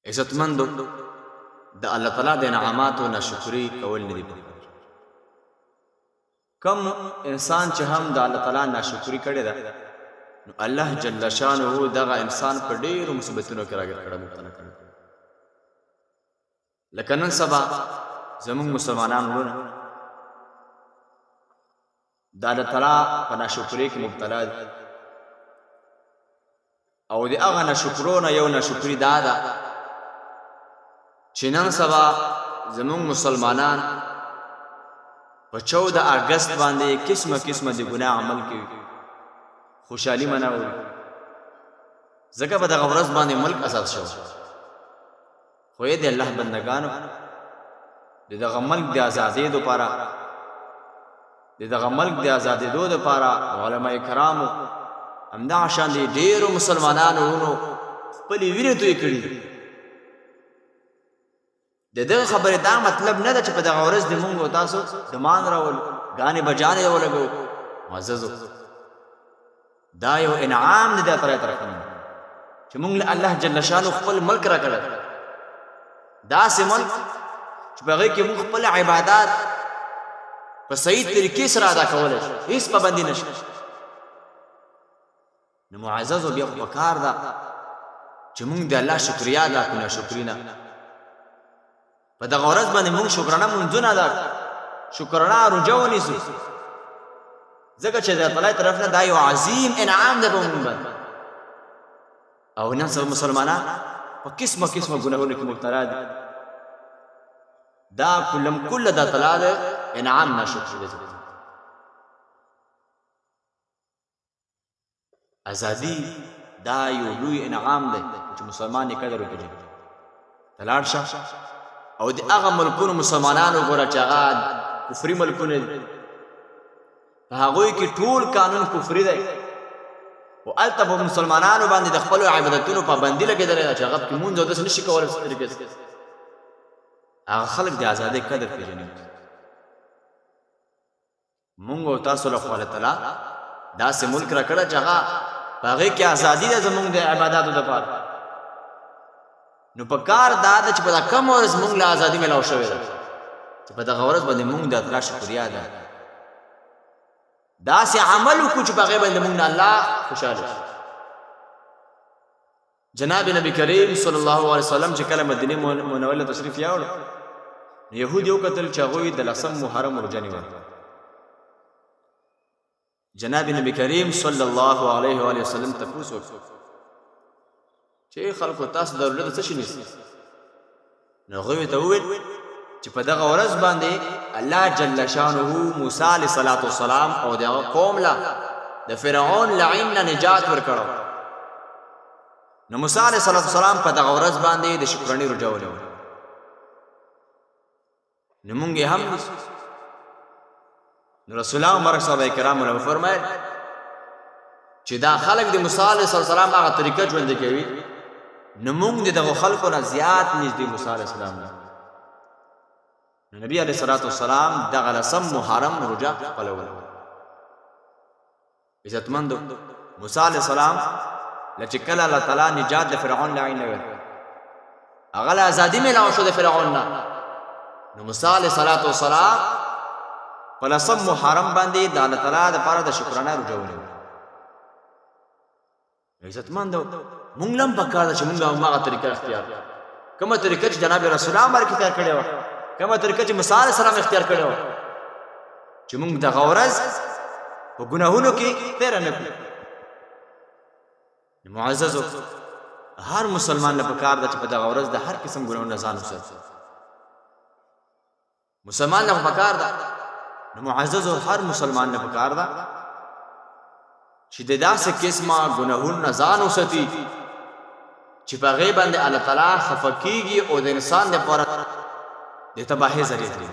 عزتمندو د الله تعالی د انعاماتو ناشکری کول نه دي پکار. کم انسان چې هم د الله تعالی ناشکری کړي ده نو الله جل شانه دغه انسان په ډیرو مصیبتونو کې راګر کړه مبتلا کړي. لکه نن سبا زموږ مسلمانان ورونه د الله تعالی په ناشکری کې مبتلا دي او د هغه ناشکرونه یو ناشکری دا ده چې نن سبا زموږ مسلمانان په 14 اگست باندې قسمه قسمه د ګناه عمل کوي، خوشحالي مناوي، ځکه په دغه ورځ باندې ملک آزاد شو. خو یې د الله بندگانو د دغه ملک د آزادۍ لپاره د دغه ملک د آزادېدو لپاره علماء کرامو همدغه شان د ډېرو مسلمانانو ورونو خپلې وینې تویې کړي. د دغه خبرې دا مطلب نه ده چې په دغه ورځ د مونږ او تاسو دمان راولو، ګانې بجانې ولګو. معززو دا یو انعام دی د الله طرف نه چې مونږ له الله جل شانه خپل ملک راکړی، داسې ملک چې په هغې کې مونږ خپل عبادات په صحیح طریقې سره ادا کولی شو، هېڅ پابندي نشته. نو معززو بیا خو پکار ده چې مونږ د الله شکریا ادا کړو، ناشکري نه. په دغه ورځ باندې مونږ شکرانه مونځونه ادا کړو، شکرانه روژه ونیسو، ځکه چې د الله طرف نه دا یو عظیم انعام دی په مونږ باندې. او نن سبا مسلمانان په قسمه قسمه ګناهونو کې مبتلا دي. دا کلم کله د تعالی د انعام ناشکري دی. ازادي دا یو لوی انعام دی چې مسلمان یې قدر وکړي. ته لاړ شه او د هغه ملکونو مسلمانانو ګوره چې هغه کفري ملکونه دي، په هغوی کې ټول قانون کفري دی او هلته په مسلمانانو باندې د خپلو عبادتونو پابندي لګېدلې ده چې هغه پکې مونځ او داسې نشي کولی په طریقې سره. هغه خلک د ازادۍ قدر پېژني. مونږ او تاسو له خوا الله تعالی داسې ملک راکړه چې هغه په هغې کې ازادي ده زموږ د عباداتو دپاره. نو په کار دا ده چې په دا کم ورځ مونږ له ازادي میلاو شوې ده چې په دغه ورځ باندې مونږ د الله شکریا ده داسې عمل وکړو چې په هغې باندې مونږ نه الله خوشحاله شي. جناب نبی کریم صلی الله علیه وسلم چې کله مدینې منورې تشریف یاوړ، یهود یې وکتل چې هغوی د 10 محرم روژه نیوله. جناب نبی کریم صلی الله علیه و وسلم تپوس وکړ چې خلکو تاسو د روژه د څه شي نیسئ؟ نو هغوی ورته وویل چې په دغه ورځ باندې الله جل شانه موسی علیه السلام او د هغه قوم له د فرعون لعین نه نجات ورکړو. نو موسی علیه السلام په دغه ورځ باندې د شکرانې روژه ونیوله. نو مونږ یې هم نیسو. نو رسول الله مبارک صحابه کرامو له وفرمایل چې دا خلک د موسی علیه السلام هغه طریقه ژوندی کوي، نو مونږ د دغو خلکو نه زیات نږدې موسی علیه السلام نه. نو نبي علیه السلام دغه 10 محرم روژه خپلوله. عزتمندو موسی علیه السلام له چې کله الله تعالی نجات د فرعون له عین نه ورکړ، هغه له ازادي میلاو شو د فرعون نه. نو موسی علیه السلام په 10 محرم باندې د الله تعالی دپاره د شکرانه روژه ونیوله. عزتمندو مونږ له هم پکار ده چې مونږ هماغه طریقه اختیار کړو، کومه طریقه چې جناب رسول الله باندې اختیار کړې وه، کومه طریقه چې موسی علیه السلام اختیار کړې وه، چې مونږ دغه ورځ په ګناهونو کې تېره نه کړو. معززو هر مسلمان له پکار ده چې په دغه ورځ د هر قسم ګناهونو نه ځان وساتي. مسلمان له پکار ده، نو معززو هر مسلمان له پکار ده چې د داسې قسمه ګناهونو نه ځان وساتي چې په هغې باندې الله تعالی خفه کېږي او د انسان دپاره د تباهۍ ذریعه کړي.